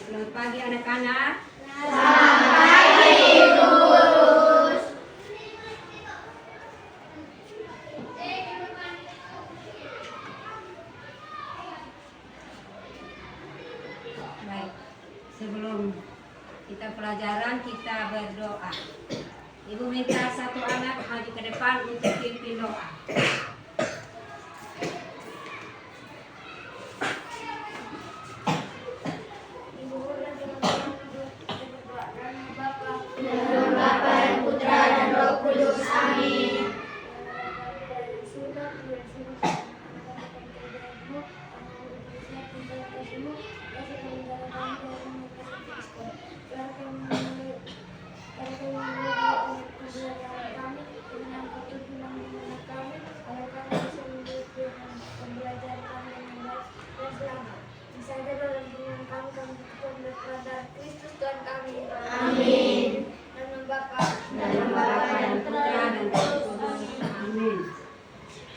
Selamat pagi anak-anak. Baik, sebelum kita pelajaran kita berdoa. Ibu minta satu anak maju ke depan untuk pimpin doa.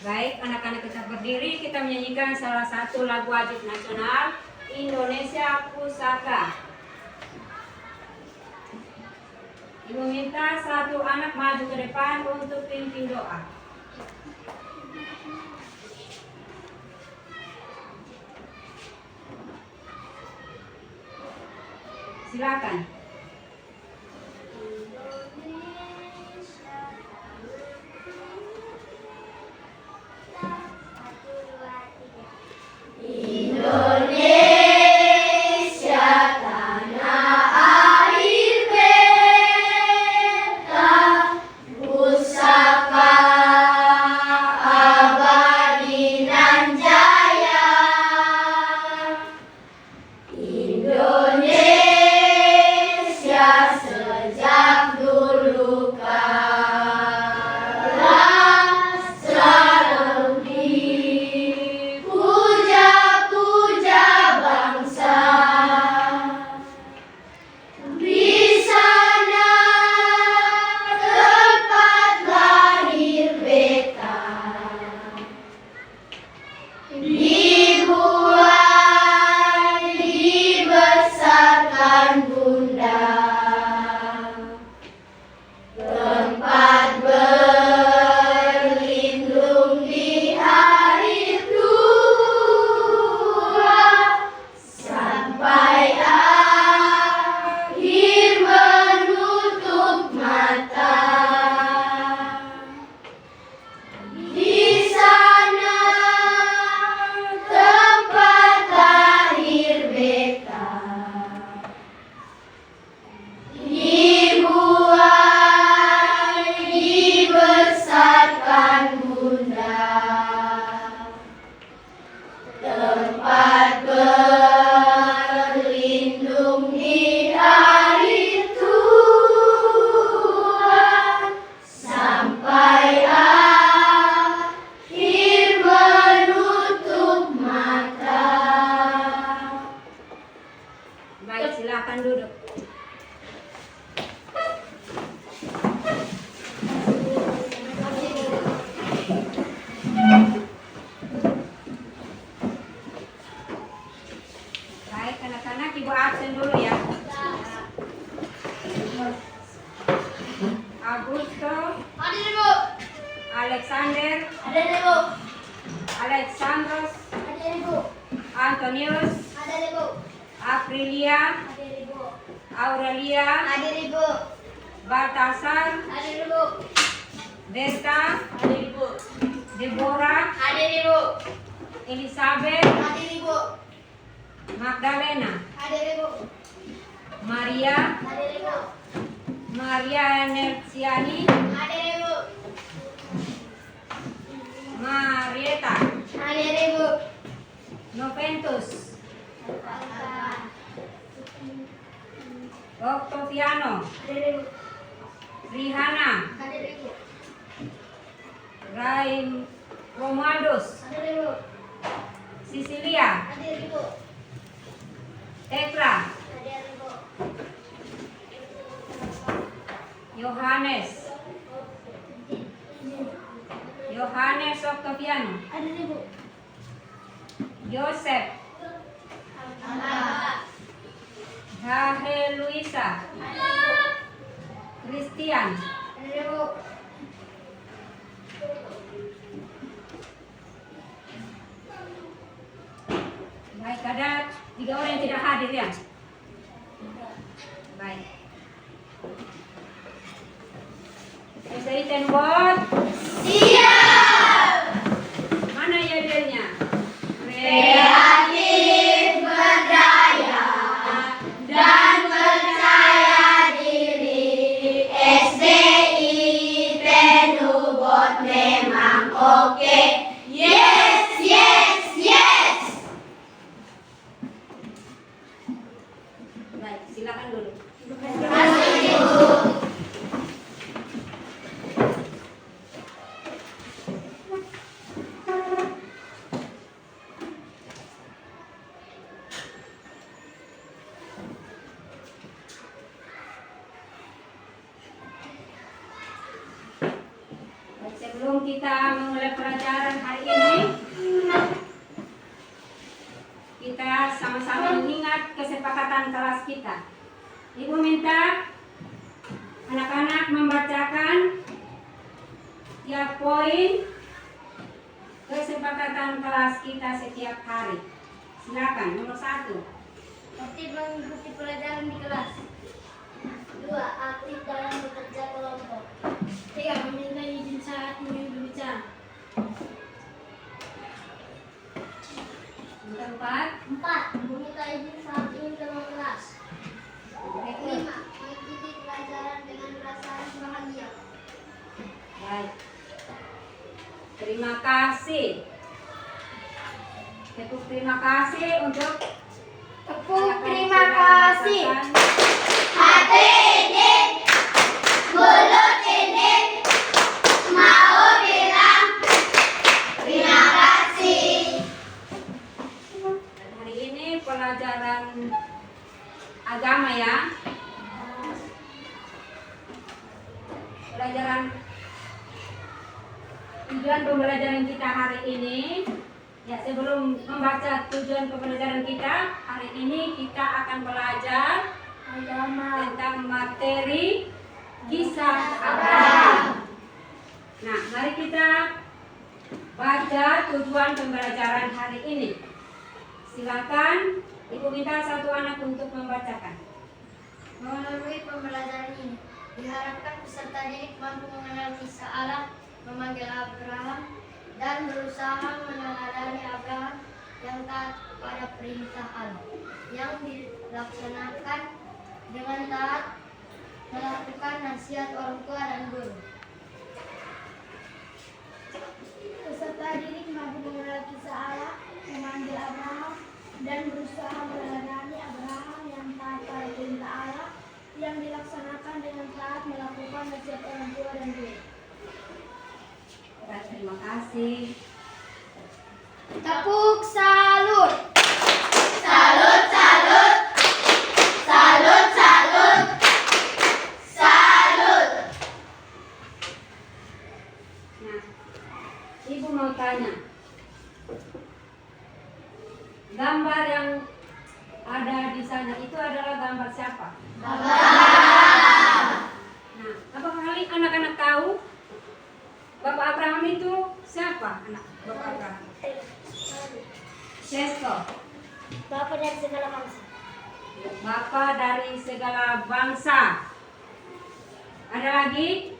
Baik, anak-anak kita berdiri, kita menyanyikan salah satu lagu wajib nasional Indonesia Pusaka. Ibu minta satu anak maju ke depan untuk pimpin doa. Silakan. Silakan duduk. Baik anak-anak, ibu absen dulu ya. Augusto. Hadir Ibu. Alexander. Hadir Ibu. Alexandros. Hadir Ibu. Antonius. Hadir Ibu. Aprilia. Hadir Ibu. Aurelia. Hadir Ibu. Baltasar. Hadir Ibu. Berta. Hadir Ibu. Deborah. Hadir Ibu. Elizabeth. Hadir Ibu. Magdalena. Hadir Ibu. Maria, Hadir Ibu. Maria Nerciani, Hadir Ibu. Marieta, Hadir Ibu. Noventus, Octaviano, Hadir Ibu. Rihana, Hadir Ibu. Raim Romualdus, Hadir Ibu. Sisilia, Hadir Ibu. Tekla, Hadir Ibu. Yohanes, Yohanes Octaviano, Hadir Ibu. Joseph, Hahe Luisa, Hadir Ibu. Christian, Hadir Ibu. baik, ada 3 orang yang tidak hadir ya. Baik. Bisa iten buat Siap. mana ya dia? Kreatif, berdaya, dan percaya diri. SDI penuh bot memang oke. Yes, yes, yes. Baik, silakan dulu. Terima kasih Ibu. Baik, sebelum kita memulai pelajaran hari ini, kita sama-sama mengingat kesepakatan kelas kita. Ibu minta anak-anak membacakan tiap poin kesepakatan kelas kita setiap hari. Silakan, nomor 1. Aktif mengikuti pelajaran di kelas. 2. Aktif dalam bekerja kelompok. 3. Meminta izin saat ingin berbicara. Nomor 4. 4. Meminta izin saat ingin keluar kelas. 5. Berikut. Mengikuti pelajaran dengan perasaan bahagia. Baik. Terima kasih. Tepuk terima kasih untuk Tepuk anak-anak terima yang kasih. merasakan. Hati ini, mulut ini, mau bilang terima kasih. Dan hari ini pelajaran agama ya. Pelajaran tujuan pembelajaran kita hari ini. Ya, sebelum membaca tujuan pembelajaran kita, hari ini kita akan belajar Agama. tentang materi kisah Abraham. Nah, mari kita baca tujuan pembelajaran hari ini. Silakan, Ibu minta satu anak untuk membacakan. Melalui pembelajaran ini, diharapkan peserta didik mampu mengenal kisah Allah, memanggil Abraham, dan berusaha meneladani Abraham yang taat pada perintah Allah, yang dilaksanakan dengan taat melakukan nasihat orang tua dan guru. Peserta didik mampu mengenal kisah Allah, memanggil Abraham, dan berusaha meneladani Abraham yang taat pada perintah Allah, yang dilaksanakan dengan taat melakukan nasihat orang tua dan guru. Baik, terima kasih. Tepuk salut. Salut, salut. Salut, salut. Salut. Nah, Ibu mau tanya, gambar yang ada di sana itu adalah gambar siapa? Nah, apakah kalian anak-anak tahu Bapak Abraham itu siapa? Anak Bapak Abraham. Sesto, Bapak dari segala bangsa. Bapak dari segala bangsa. Ada lagi?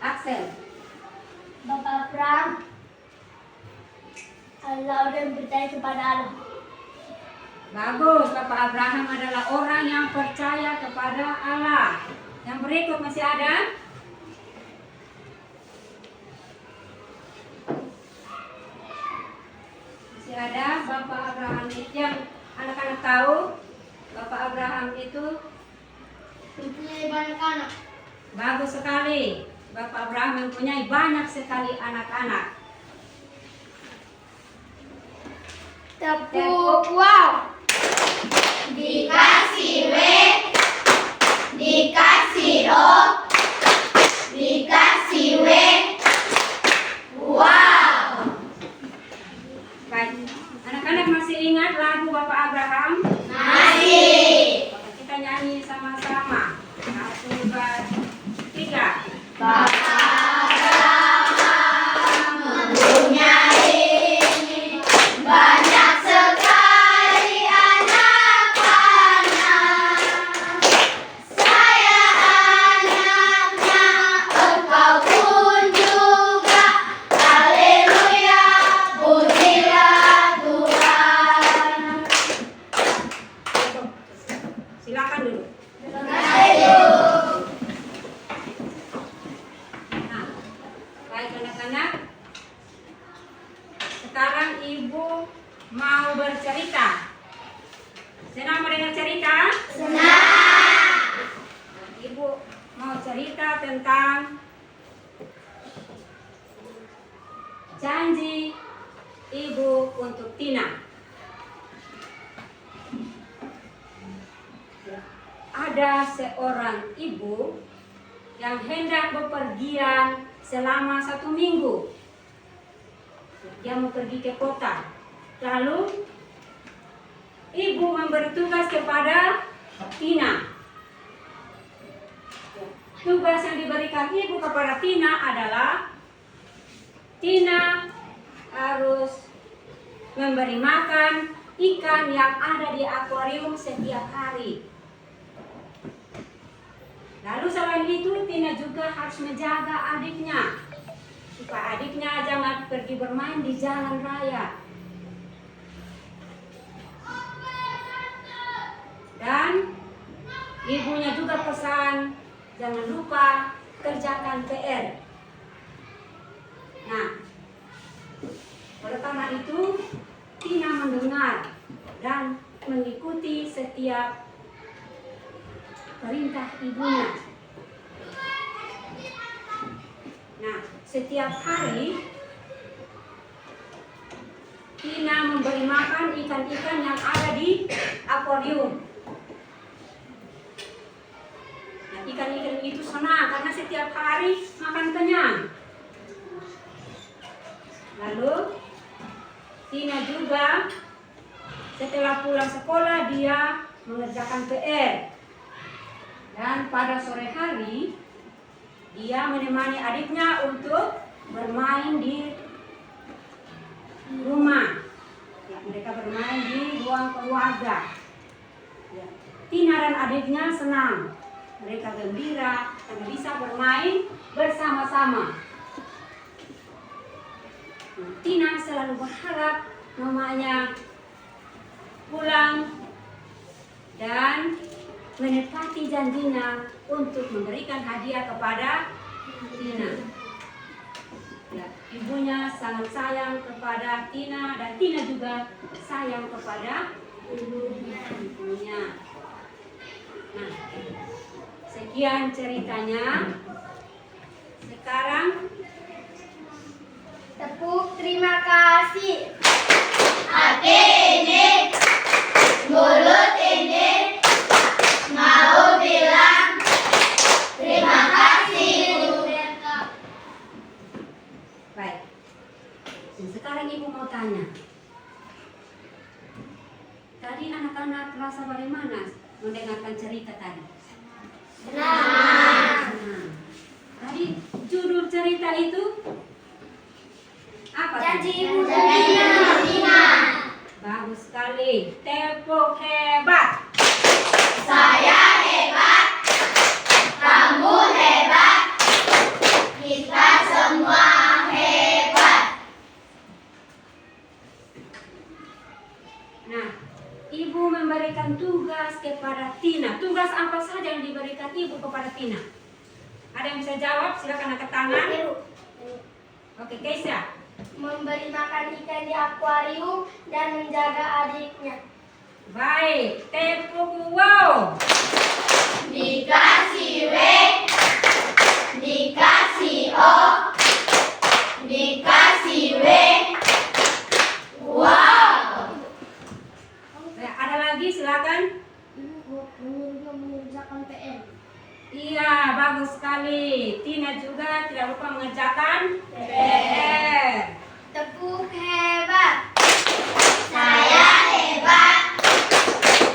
Axel. Bapak Abraham Allah dan percaya kepada Allah. Bagus, Bapak Abraham adalah orang yang percaya kepada Allah. Yang berikut masih ada? Masih ada Bapak Abraham yang anak-anak tahu Bapak Abraham itu Mempunyai banyak anak. bagus sekali. Bapak Abraham mempunyai banyak sekali anak-anak. Tepuk wow. Dikasih W, dikasih O, dikasih W. Wow. Baik, anak-anak masih ingat lagu Bapak Abraham? Masih. Oke, kita nyanyi sama-sama. 1, 2, 3. Bapak Abraham mempunyai banyak sekali anak-anak. Saya anaknya, engkau pun juga. Haleluya, pujilah Tuhan. Silakan dulu. Ayo. Nah, baik anak-anak. Sekarang Ibu mau bercerita. Senang mendengar cerita? Senang. Ibu mau cerita tentang janji Ibu untuk Tina. Ada seorang ibu yang hendak bepergian selama 1 minggu. Dia mau pergi ke kota. Lalu ibu memberi tugas kepada Tina. Tugas yang diberikan ibu kepada Tina adalah Tina harus memberi makan ikan yang ada di akuarium setiap hari. Lalu selain itu Tina juga harus menjaga adiknya supaya adiknya jangan pergi bermain di jalan raya. Dan ibunya juga pesan jangan lupa kerjakan PR. Nah, oleh karena itu Tina mendengar dan mengikuti setiap perintah ibunya. Nah, setiap hari Tina memberi makan ikan-ikan yang ada di akuarium. Nah, ikan-ikan itu senang karena setiap hari makan kenyang. Lalu Tina juga setelah pulang sekolah dia mengerjakan PR. Dan pada sore hari dia menemani adiknya untuk bermain di rumah. Ya, mereka bermain di ruang keluarga. Ya. Tina dan adiknya senang. Mereka gembira karena bisa bermain bersama-sama. Nah, Tina selalu berharap mamanya pulang dan menepati janjinya untuk memberikan hadiah kepada Tina. Ya, ibunya sangat sayang kepada Tina dan Tina juga sayang kepada ibunya. Nah, sekian ceritanya. Sekarang Tepuk terima kasih. Hati ini, mulut ini mau bilang terima kasih Bu. baik. Dan sekarang ibu mau tanya. Tadi anak-anak merasa bagaimana mendengarkan cerita tadi? Senang. Nah, tadi judul cerita itu apa? Janji tadi? Ibu dan Tina. Bagus sekali. Tepuk hebat. Saya hebat, kamu hebat, kita semua hebat. Nah, ibu memberikan tugas kepada Tina. Tugas apa saja yang diberikan ibu kepada Tina? Ada yang bisa jawab? Silakan angkat tangan. Oke, Keisha. Memberi makan ikan di akuarium dan menjaga adiknya. Baik, tepuk wow. Dikasih W, dikasih O, dikasih W. Wow. Ada lagi, silakan. Mengerjakan PR. Iya, bagus sekali. Tina juga tidak lupa mengerjakan PR. Tepuk hebat. Saya hebat.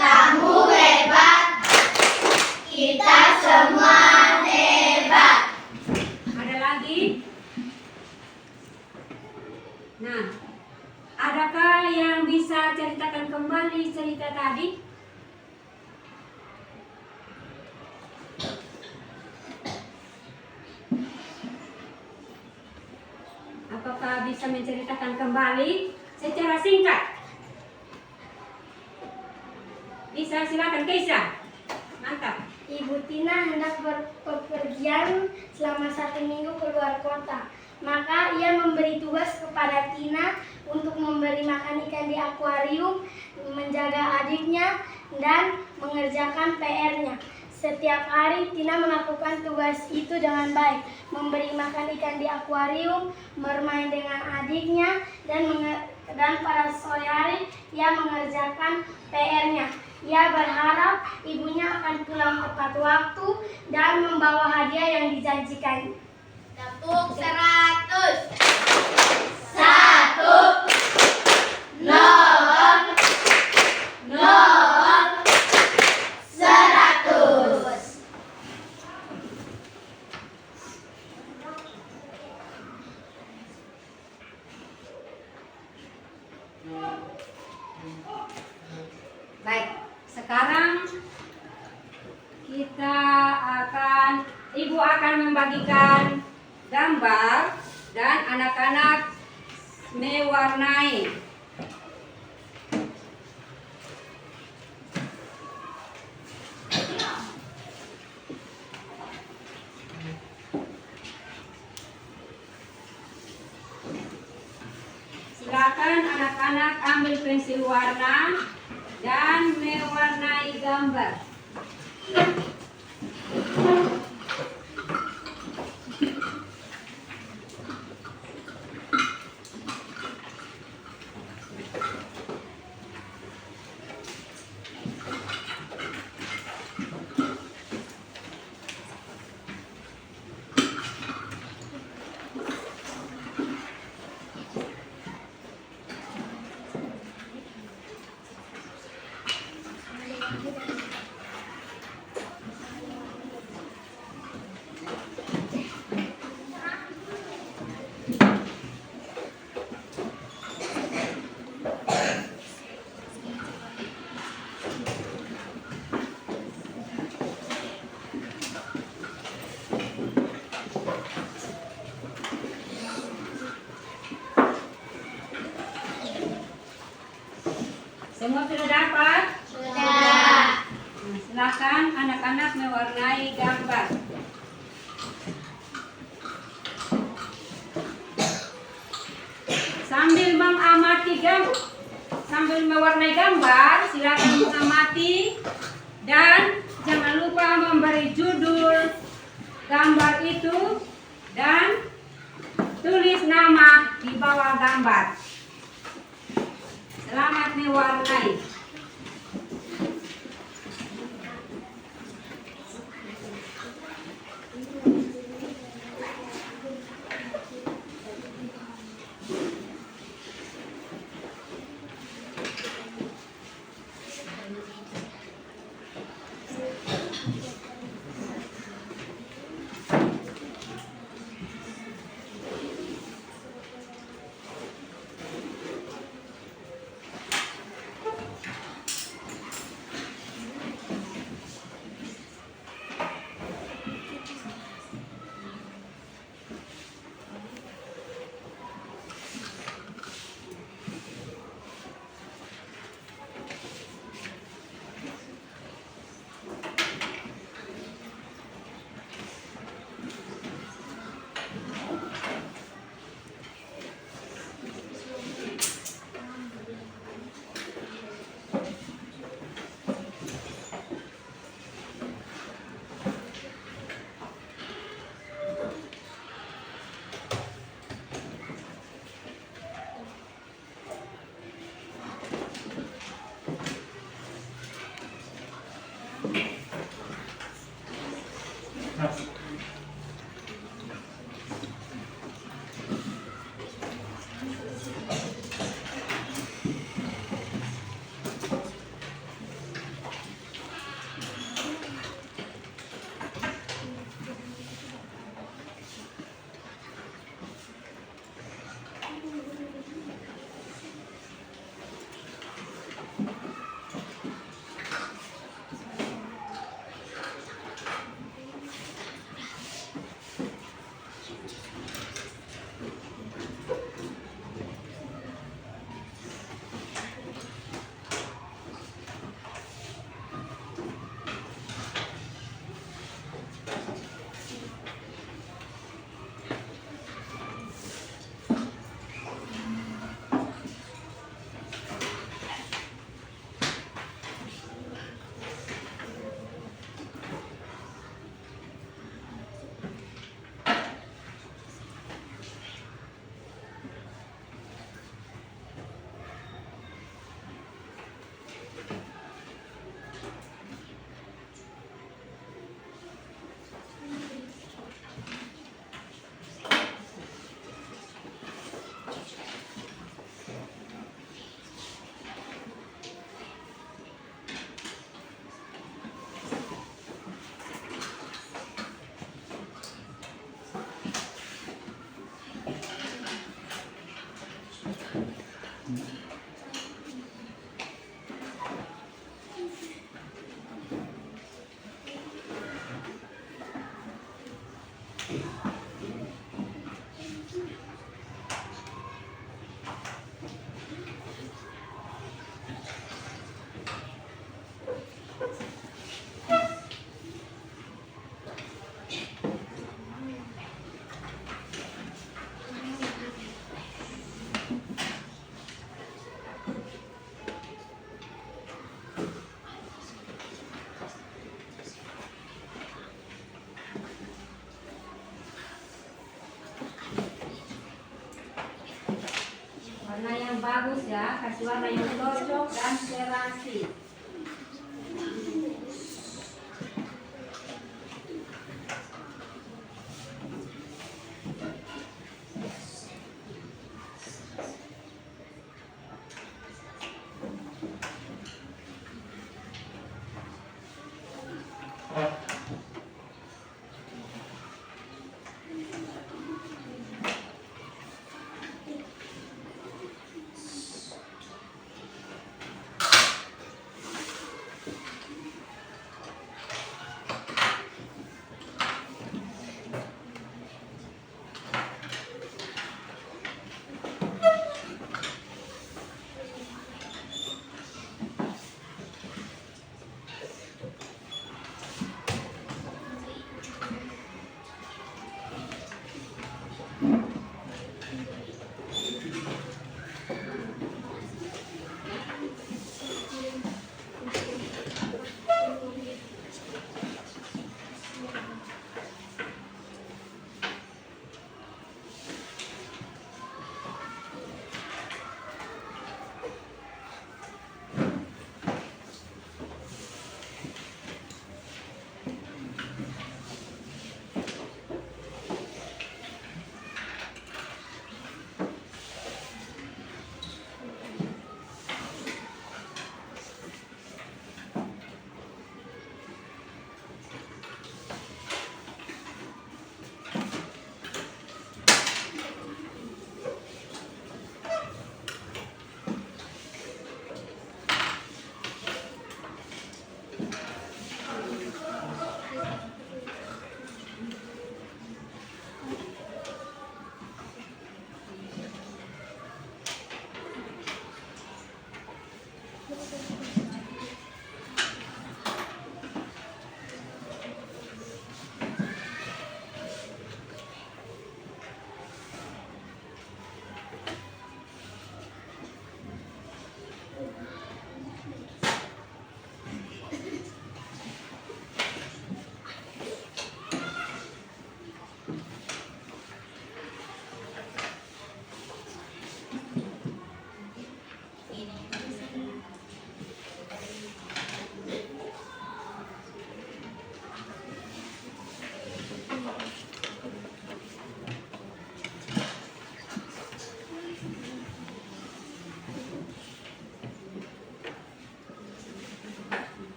Kamu hebat. Kita semua hebat. Ada lagi? Nah, adakah yang bisa ceritakan kembali cerita tadi? Apakah bisa menceritakan kembali secara singkat? Bisa, silakan Keisha. Mantap. Ibu Tina hendak berpergian selama 1 minggu keluar kota. Maka ia memberi tugas kepada Tina untuk memberi makan ikan di akuarium, menjaga adiknya, dan mengerjakan PR-nya. Setiap hari Tina melakukan tugas itu dengan baik, memberi makan ikan di akuarium, bermain dengan adiknya, dan pada sore hari ia mengerjakan PR-nya. Ia berharap ibunya akan pulang tepat waktu dan membawa hadiah yang dijanjikan. Tepuk 100. 1 0 0 100. Baik, sekarang ibu akan membagikan gambar dan anak-anak mewarnai. Silakan anak-anak ambil pensil warna dan mewarnai gambar. Semua sudah dapat? Sudah. Nah, silakan anak-anak mewarnai gambar. Sambil mewarnai gambar, silakan mengamati dan jangan lupa memberi judul gambar itu dan tulis nama di bawah gambar. Selamat mewarnai. aja, kasih warna yang cocok dan serasi.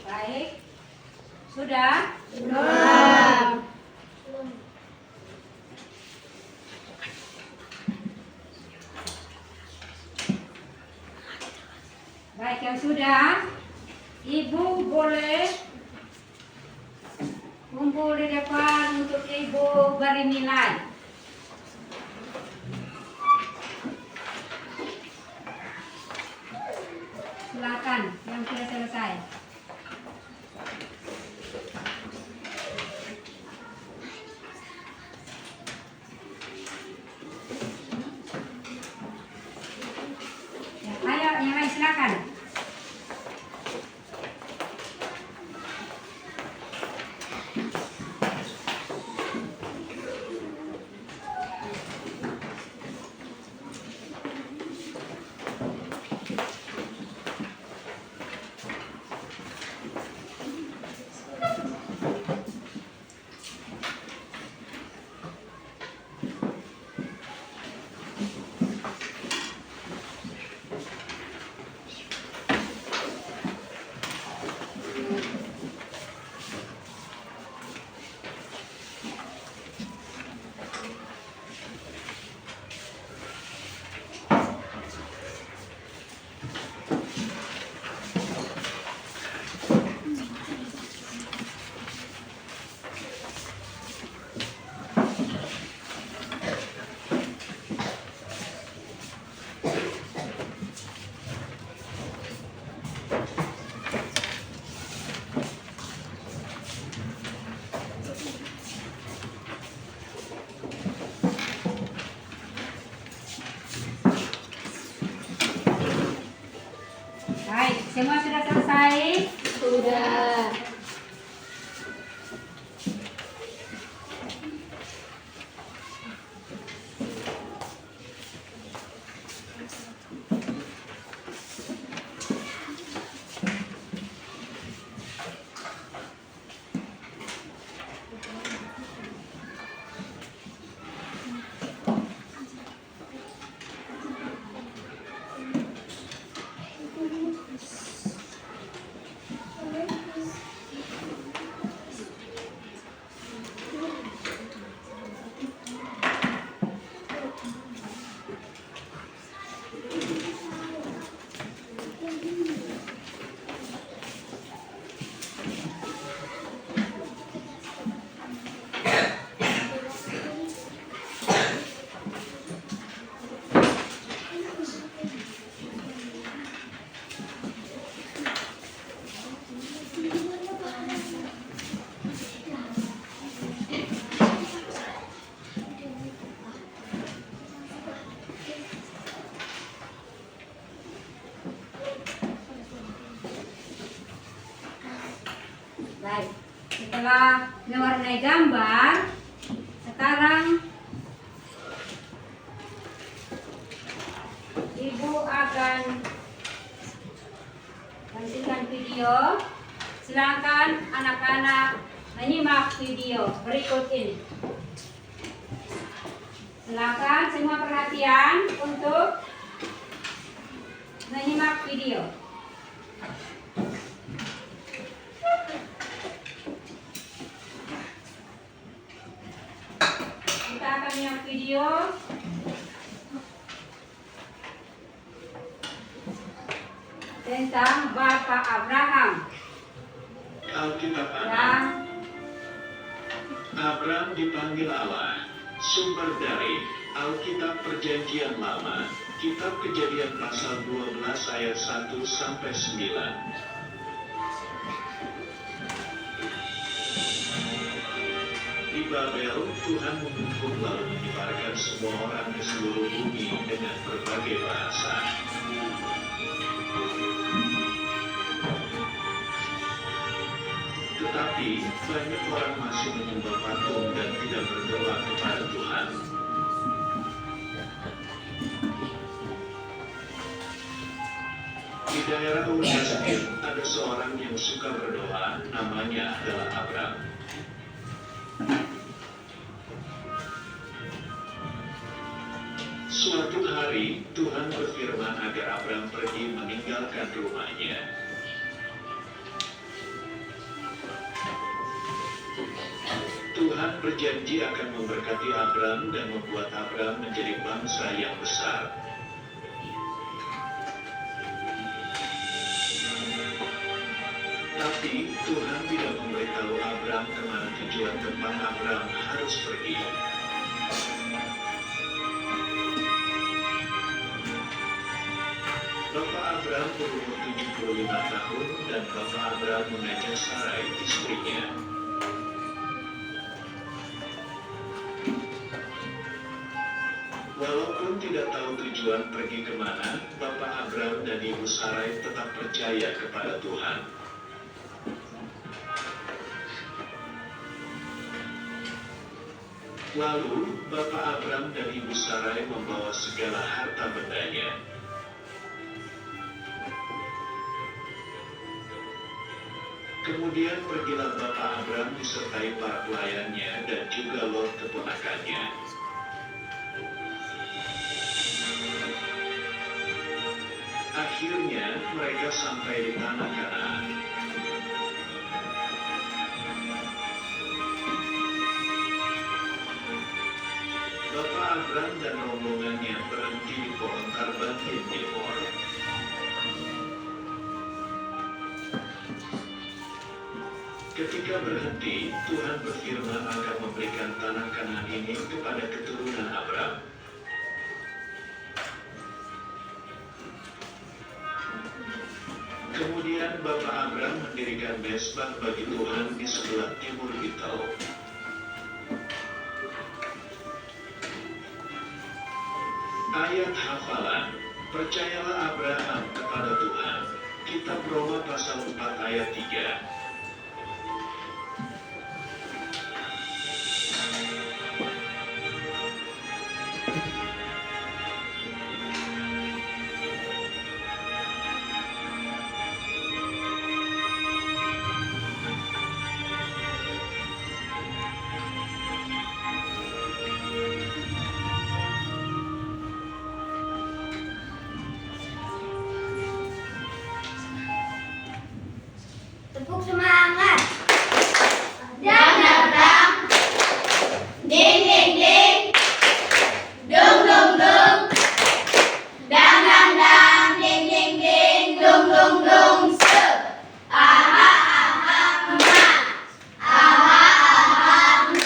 Baik. Sudah? Sudah. Baik, yang sudah, Ibu boleh kumpul di depan untuk Ibu beri nilai. Silakan yang sudah selesai. Ya, ayo yang lain silakan. Semua sudah selesai? Sudah. Baik, setelah mewarnai gambar, sekarang Ibu akan hentikan video. Silakan anak-anak menyimak video berikut ini. Silakan semua perhatian untuk menyimak video. Kita akan menyimak video tentang Bapak Abraham. Alkitab Dan anak. Abram dipanggil Allah, sumber dari Alkitab Perjanjian Lama, Kitab Kejadian pasal 12 ayat 1 sampai 9. Di Babel, Tuhan mengumpul lalu menyebarkan semua orang ke seluruh bumi dengan berbagai bahasa. Tetapi, banyak orang masih menyembah patung dan tidak berdoa kepada Tuhan. Di daerah Ur Kasdim, ada seorang yang suka berdoa, namanya adalah Abram. Suatu hari, Tuhan berfirman agar Abram pergi meninggalkan rumahnya. Tuhan berjanji akan memberkati Abram dan membuat Abram menjadi bangsa yang besar. Tapi Tuhan tidak memberitahu Abram kemana tujuan tempat Abram harus pergi. Bapak Abram berumur 75 tahun dan Bapak Abram mengajak Sarai istrinya. Walaupun tidak tahu tujuan pergi kemana, Bapak Abram dan Ibu Sarai tetap percaya kepada Tuhan. Lalu, Bapak Abram dan Ibu Sarai membawa segala harta bendanya. Kemudian pergilah Bapak Abram disertai para pelayannya dan juga Lot keponakannya. Akhirnya, mereka sampai di tanah Kanaan. Bapak Abram dan rombongannya berhenti di pohon Karbatin Timur. Ketika berhenti, Tuhan berfirman akan memberikan tanah Kanaan ini kepada keturunan Abram. Kemudian Bapak Abram mendirikan mezbah bagi Tuhan di sebelah timur Betel. Ayat hafalan, percayalah Abraham kepada Tuhan. Kitab ayat 3. Tepuk semangat. Dang dang dang. Ding ding ding. Dung dung dung. Dang dang dang. Ding ding ding. Dung dung dung. Se. Aha aha ma. Aha aha ma.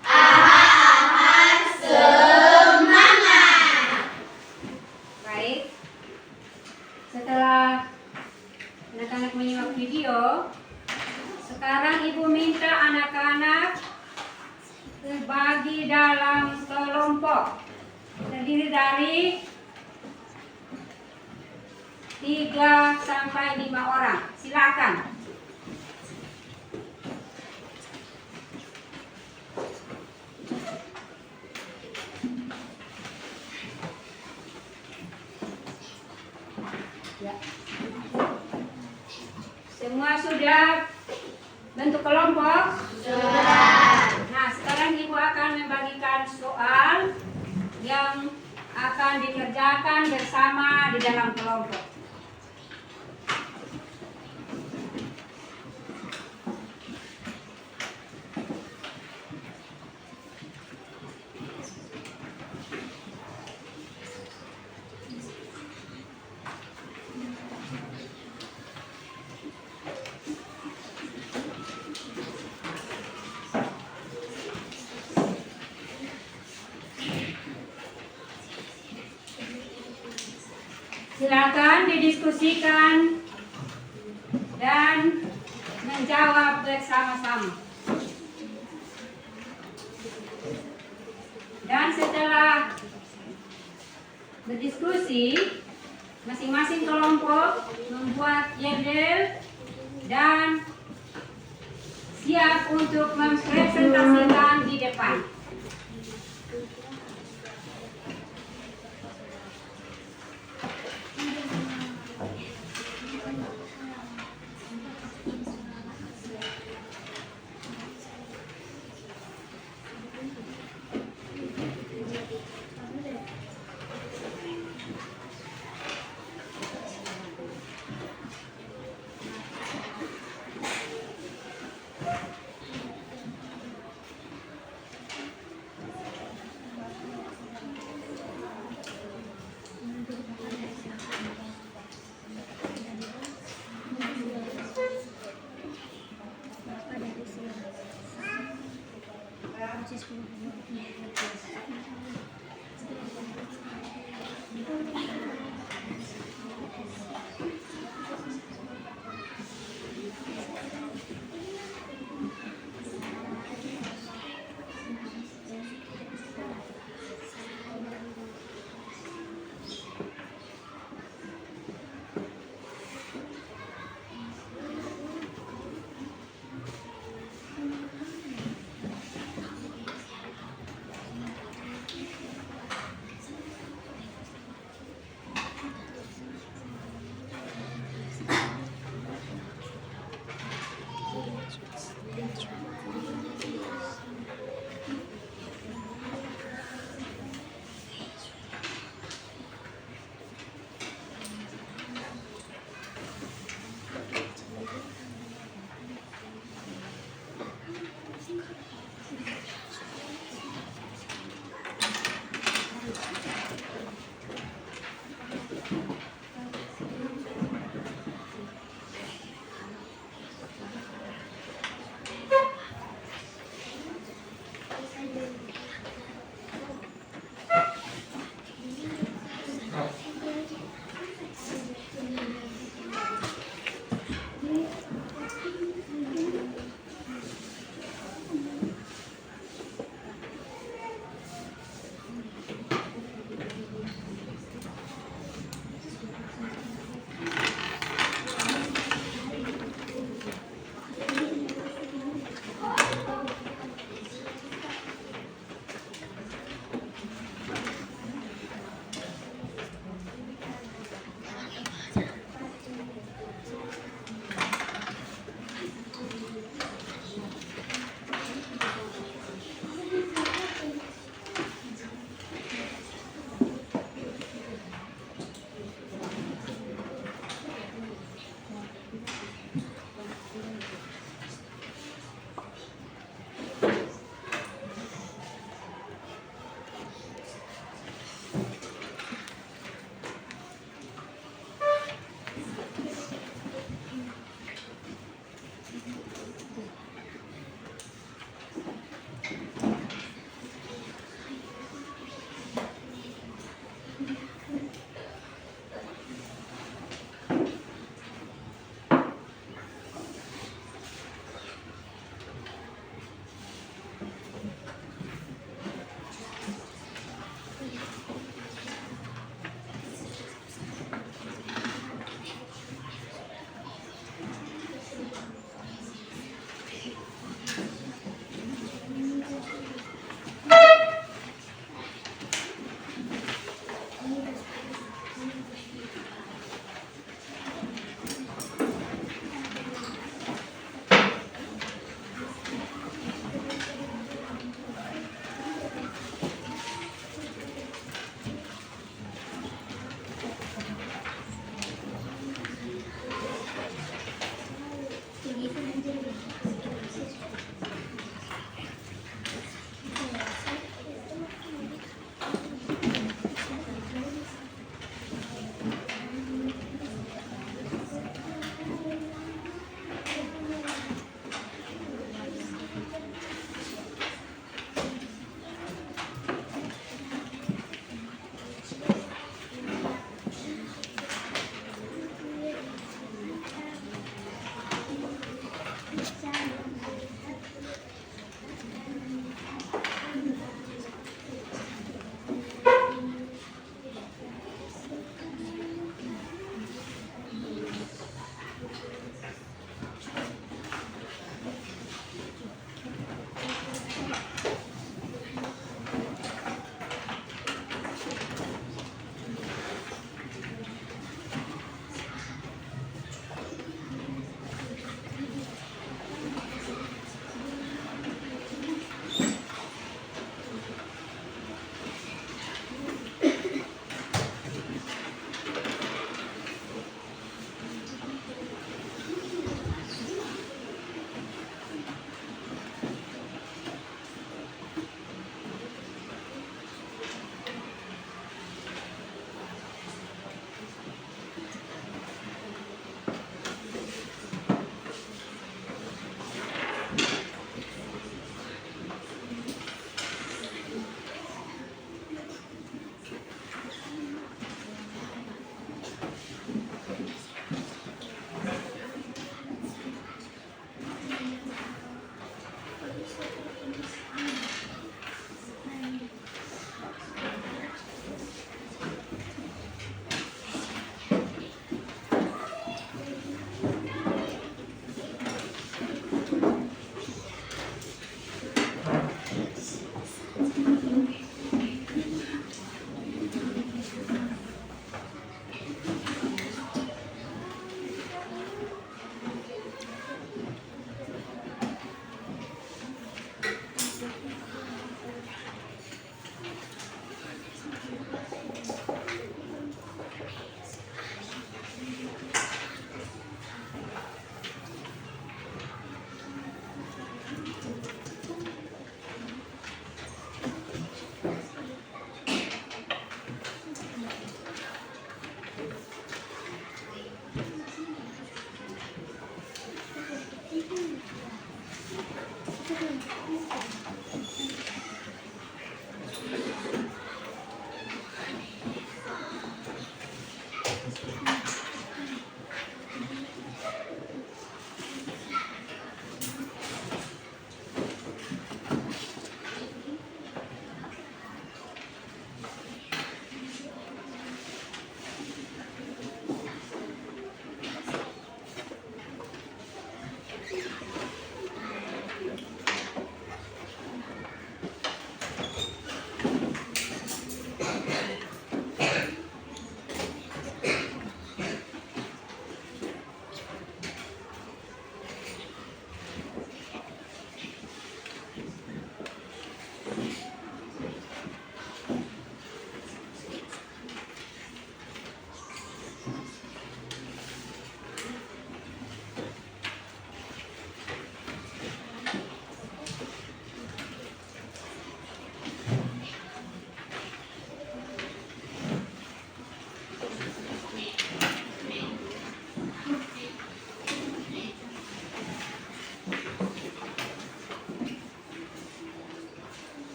Aha aha semangat. Baik. Setelah anak-anak menyimak video, sekarang ibu minta anak-anak terbagi dalam kelompok terdiri dari 3 sampai 5 orang. Silakan. Ya. Semua sudah bentuk kelompok? Sudah. Nah, sekarang ibu akan membagikan soal yang akan dikerjakan bersama di dalam kelompok. Silakan didiskusikan dan menjawab bersama-sama. Dan setelah berdiskusi, masing-masing kelompok membuat jadwal dan siap untuk mempresentasikan di depan.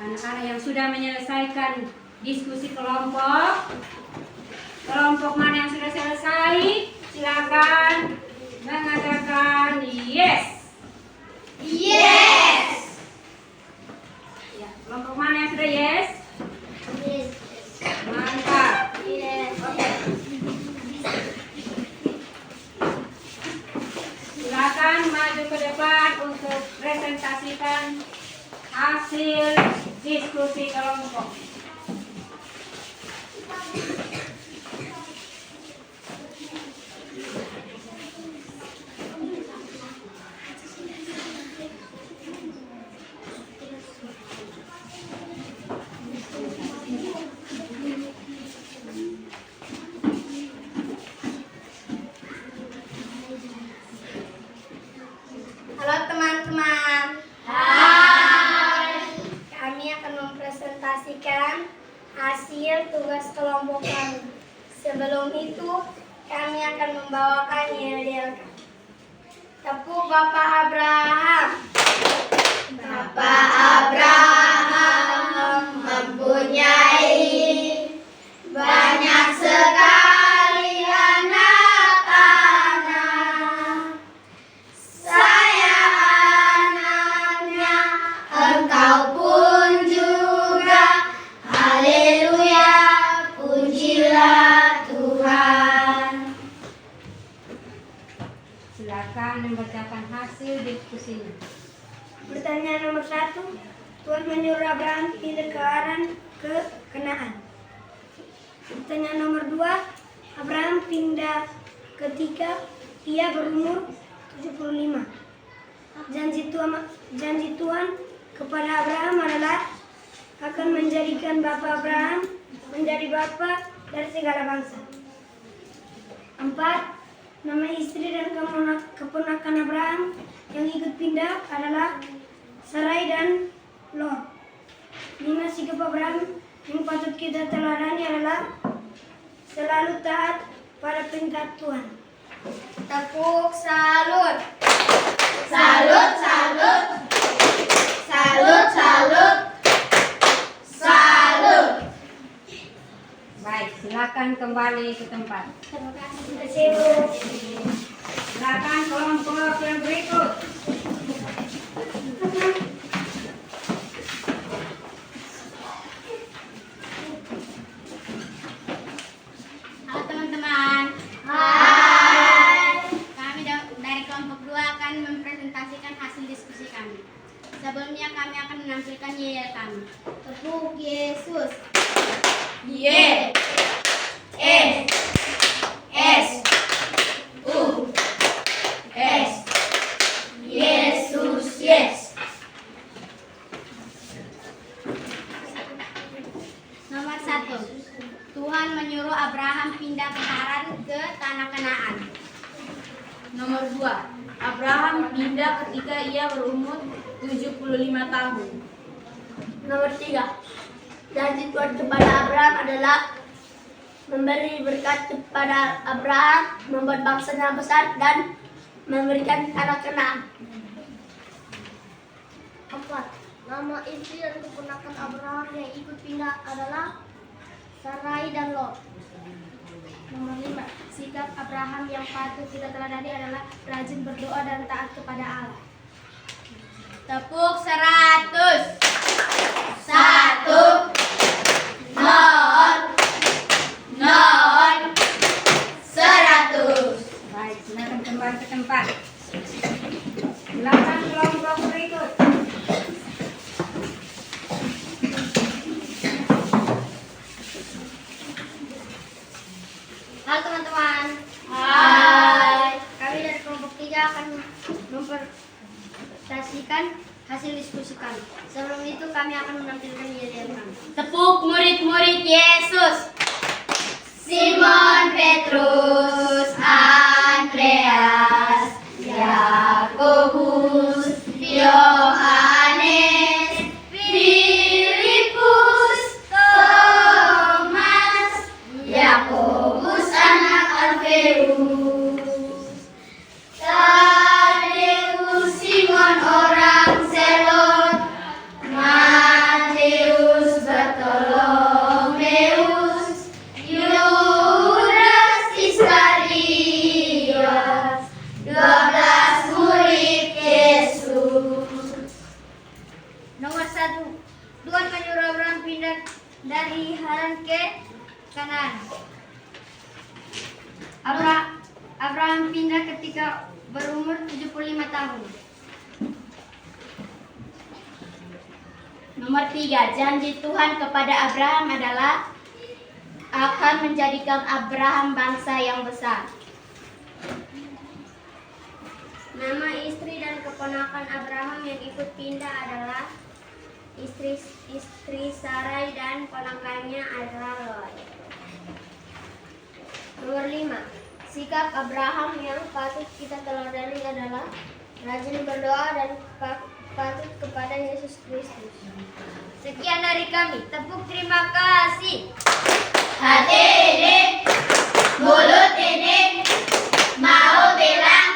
Anak-anak yang sudah menyelesaikan diskusi kelompok mana yang sudah selesai, silakan mengatakan yes. Yes. Ya, kelompok mana yang sudah yes? Yes. Mantap. Yes. Silakan maju ke depan untuk presentasikan hasil diskusi kelompok. Halo teman-teman. Hai. Kami akan mempresentasikan hasil tugas kelompok kami. Sebelum itu, kami akan membawakan yel-yel kami. Tepuk Bapak Abraham. Bapak Abraham mempunyai banyak sekali anak-anak. Saya anaknya, engkau pun juga. Haleluya, pujilah Tuhan. Silakan membacakan hasil diskusinya. Pertanyaan nomor 1. Tuhan menyuruh Abraham pindah ke Haran ke Kanaan. Pertanyaan nomor 2. Abraham pindah ketika ia berumur 75. Janji Tuhan kepada Abraham adalah akan menjadikan Bapak Abraham menjadi bapa dari segala bangsa. 4. Nama istri dan keponakan Abraham yang ikut pindah adalah Sarai dan Lot. 5. Sikap Abraham yang patut kita teladani adalah selalu taat pada perintah Tuhan. Tepuk salut. Salut, salut. Salut, salut. Salut. Baik, silakan kembali ke tempat. Terima kasih. Silakan kelompok yang berikut. Halo teman-teman. Hai. Kami dari kelompok 2 akan mempresentasikan hasil diskusi kami. Sebelumnya kami akan menampilkan yel kami. Tepuk Yesus. Y S S U S Yesus yes. Nomor 1. Tuhan menyuruh Abraham pindah ke Haran ke tanah Kanaan. Nomor 2. Abraham pindah ketika ia berumur 75 tahun. Nomor 3. Janji Tuhan kepada Abraham adalah memberi berkat kepada Abraham, membuat bangsanya besar dan memberikan anak Kanaan. 4. Nama istri dan keponakan Abraham yang ikut pindah adalah Sarai dan Lot. Nomor 5. Sikap Abraham yang patut kita teladani adalah rajin berdoa dan taat kepada Allah. Tepuk 100. 1 0 0 100. Baik, silakan kembali ke tempat. Silakan kelompok berikut. Halo teman-teman. Hai. Kami dari kelompok 3 akan mempresentasikan hasil diskusi kami. Sebelum itu kami akan menampilkan yel-yel kami. Tepuk murid-murid Yesus. Simon Petrus, Andreas, Yakobus, Yohanes, Filipus, Thomas, Yakobus anak Alfeus, Tadeus, Simon orang Selot, Matius pindah dari Haran ke Kanaan. Abraham pindah ketika berumur 75 tahun. Nomor 3, janji Tuhan kepada Abraham adalah akan menjadikan Abraham bangsa yang besar. Nama istri dan keponakan Abraham yang ikut pindah adalah istri Sarai dan ponakannya adalah Lot. Nomor 5, sikap Abraham yang patut kita teladani adalah rajin berdoa dan patut kepada Yesus Kristus. Sekian dari kami. Tepuk terima kasih. Hati ini, mulut ini, mau bilang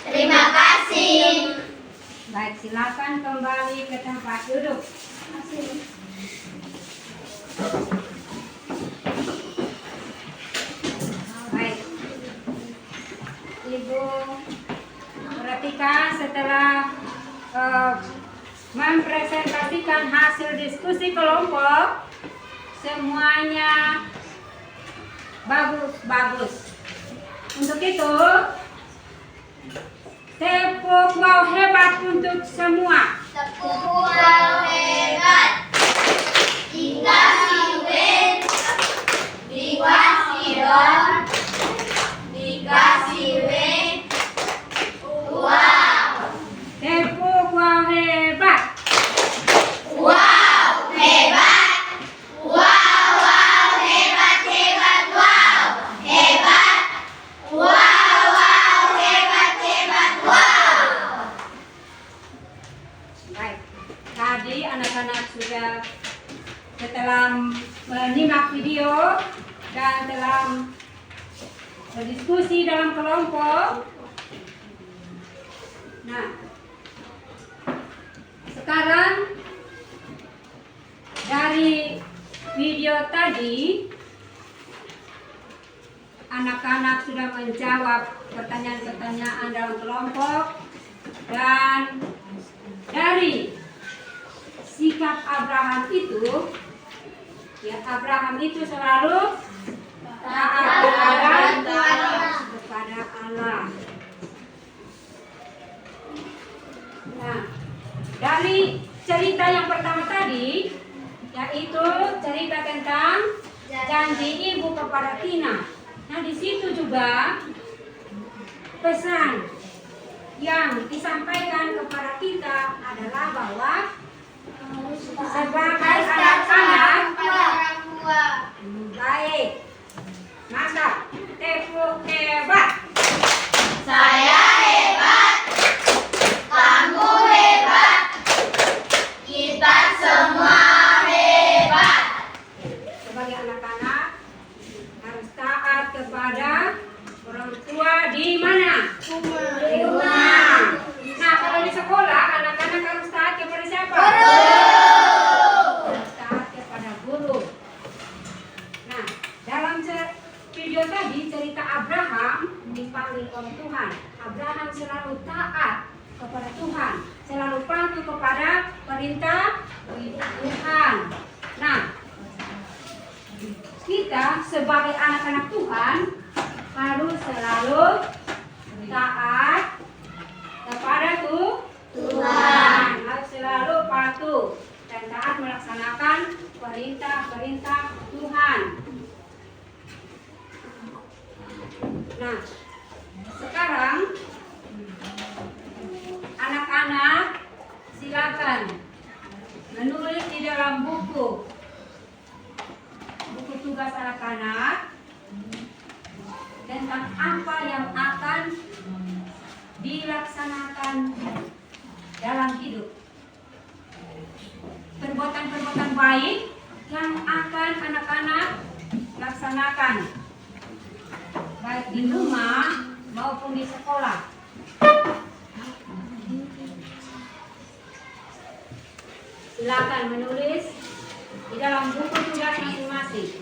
terima kasih. Baik, silakan kembali ke tempat duduk. Baik, Ibu perhatikan setelah mempresentasikan hasil diskusi kelompok, semuanya bagus. Untuk itu, tepuk wow hebat untuk semua. Tepuk wow hebat. Dikasih win, dikasih don, dikasih win. Wow. Tepuk wow hebat. Wow hebat. Wow hebat hebat. Wow hebat. Wow hebat. Wow. Baik, tadi anak-anak sudah setelah menyimak video dan telah berdiskusi dalam kelompok. Nah, sekarang dari video tadi anak-anak sudah menjawab pertanyaan-pertanyaan dalam kelompok, dan dari sikap Abraham itu, ya, Abraham itu selalu taat kepada Allah. Nah, dari cerita yang pertama tadi, yaitu cerita tentang janji ibu kepada Tina. Nah, di situ juga pesan yang disampaikan kepada kita adalah bahwa sebagai anak-anak, baik, maka tepuk hebat. Saya hebat, kamu hebat, kita semua hebat. Sebagai anak-anak harus taat kepada orang tua di mana? Di rumah. Nah, kalau di sekolah anak-anak harus taat kepada siapa? Harus taat kepada guru. Nah, dalam video tadi cerita Abraham dipanggil oleh Tuhan. Abraham selalu taat kepada Tuhan, selalu patuh kepada perintah Tuhan. Nah, kita sebagai anak-anak Tuhan harus selalu taat kepada Tuhan, harus selalu patuh dan taat melaksanakan perintah-perintah Tuhan. Nah, sekarang anak-anak silakan menulis di dalam buku tugas anak-anak tentang apa yang akan dilaksanakan dalam hidup. Perbuatan-perbuatan baik yang akan anak-anak laksanakan baik di rumah maupun di sekolah. Silakan menulis di dalam buku tugas masing-masing.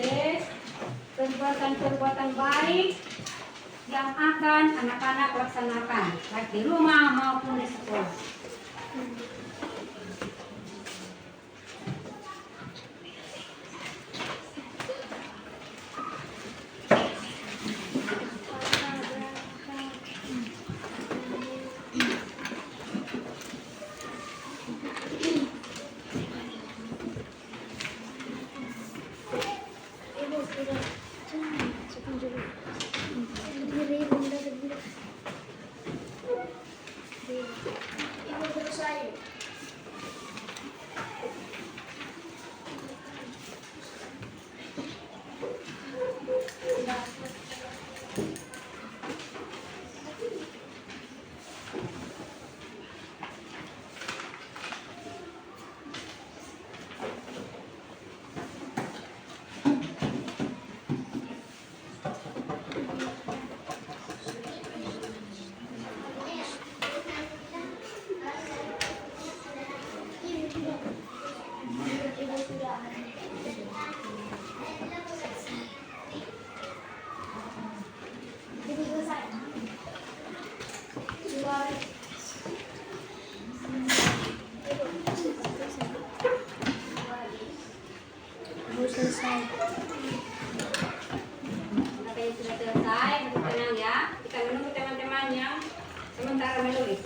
tulis perbuatan-perbuatan baik yang akan anak-anak laksanakan, baik di rumah maupun di sekolah. Oke, sudah selesai, tenang ya. Kita menunggu teman-teman yang sementara menulis.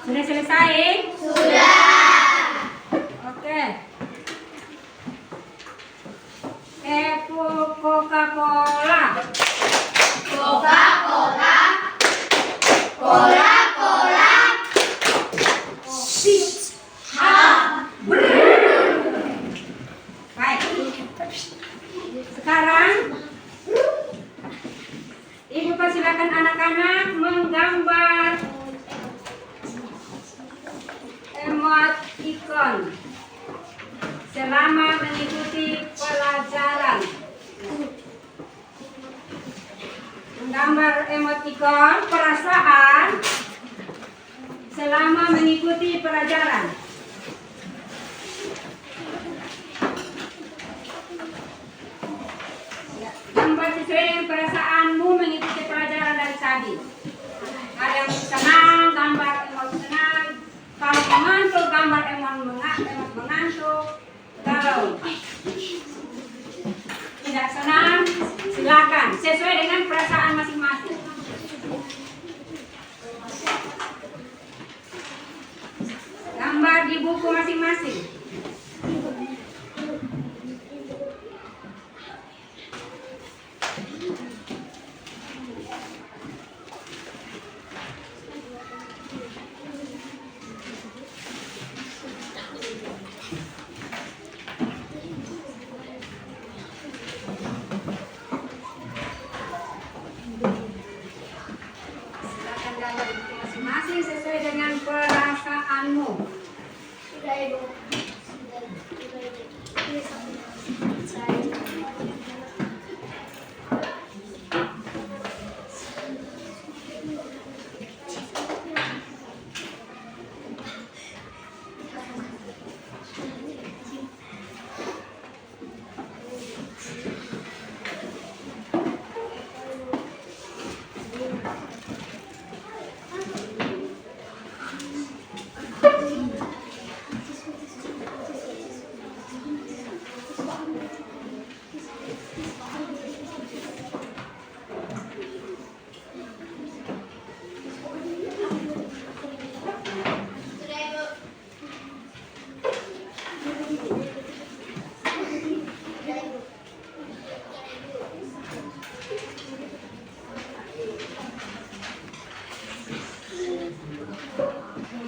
Sudah selesai? Sudah. Oke. Coca-Cola. Coca-Cola. Coca-Cola. Baik. Sekarang Ibu persilakan anak-anak menggambar emoticon selama mengikuti pelajaran. Menggambar emoticon perasaan selama mengikuti pelajaran. Gambar sesuai dengan perasaanmu mengikuti pelajaran dari tadi. Ada yang senang, gambar emot senang. Kalau mengantuk, gambar emot mengantuk. Kalau tidak senang, silakan sesuai dengan perasaan masing-masing. Gambar di buku masing-masing.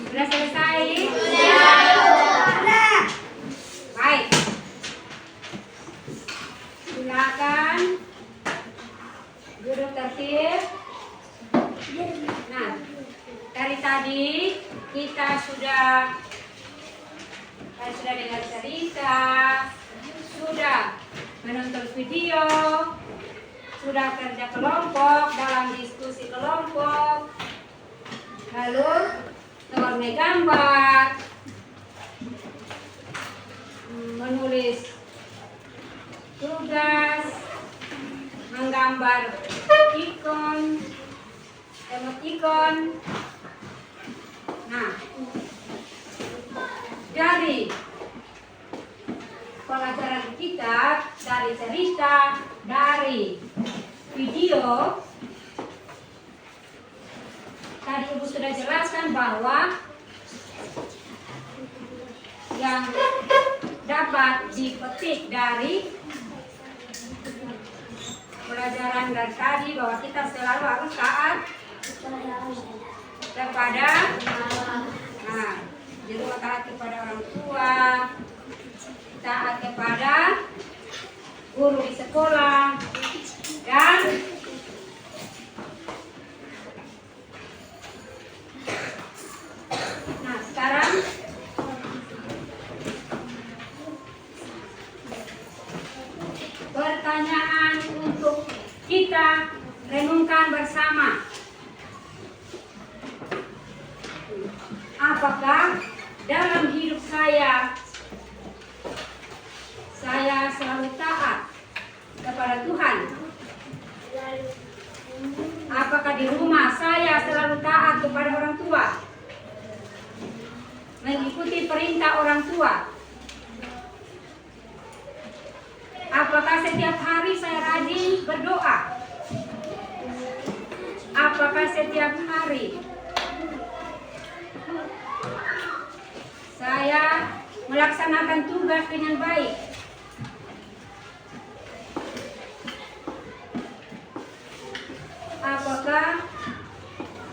Sudah selesai? Baik. Silakan duduk tertib. Nah, dari tadi kita sudah dengar cerita, sudah menonton video, sudah kerja kelompok dalam diskusi kelompok, lalu mewarnai gambar, menulis tugas, menggambar ikon, emoticon. Nah, dari pelajaran kita, dari cerita, dari video, tadi Ibu sudah jelaskan bahwa yang dapat dipetik dari pelajaran dari tadi bahwa kita selalu harus taat kepada jadi taat kepada orang tua, taat kepada guru di sekolah, dan sekarang pertanyaan untuk kita renungkan bersama. Apakah dalam hidup saya selalu taat kepada Tuhan? Apakah di rumah saya selalu taat kepada orang tua? Mengikuti perintah orang tua? Apakah setiap hari saya rajin berdoa? Apakah setiap hari saya melaksanakan tugas dengan baik? Apakah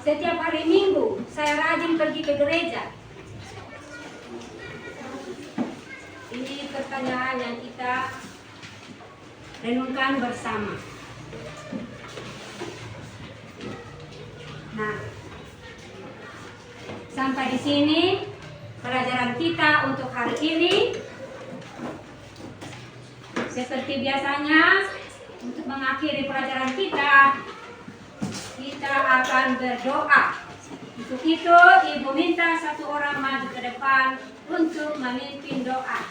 setiap hari Minggu saya rajin pergi ke gereja? Ini pertanyaan yang kita renungkan bersama. Nah, sampai di sini pelajaran kita untuk hari ini. Seperti biasanya, untuk mengakhiri pelajaran kita akan berdoa. Untuk itu, Ibu minta satu orang maju ke depan untuk memimpin doa.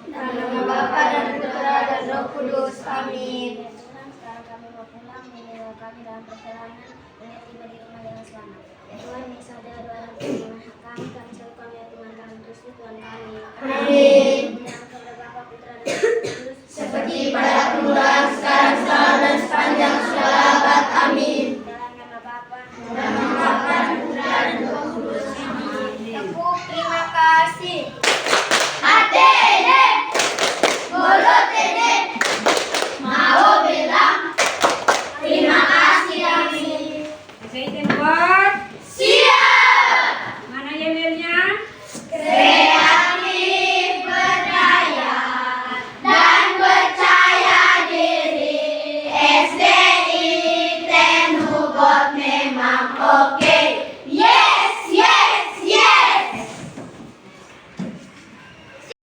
Nama Bapa dan Putra dan Roh Kudus. Amin. Sekarang kami mau pulang, meninggal kami dalam perjalanan, dan tiba di rumah dengan selamat. Ya Tuhan, ini saja doa dan permohonan kami selalu ya Tuhan dalam Kristus Tuhan kami. Amin. Kepada Bapa, Putra dan Roh Kudus, Seperti pada permulaan, sekarang, selalu dan sepanjang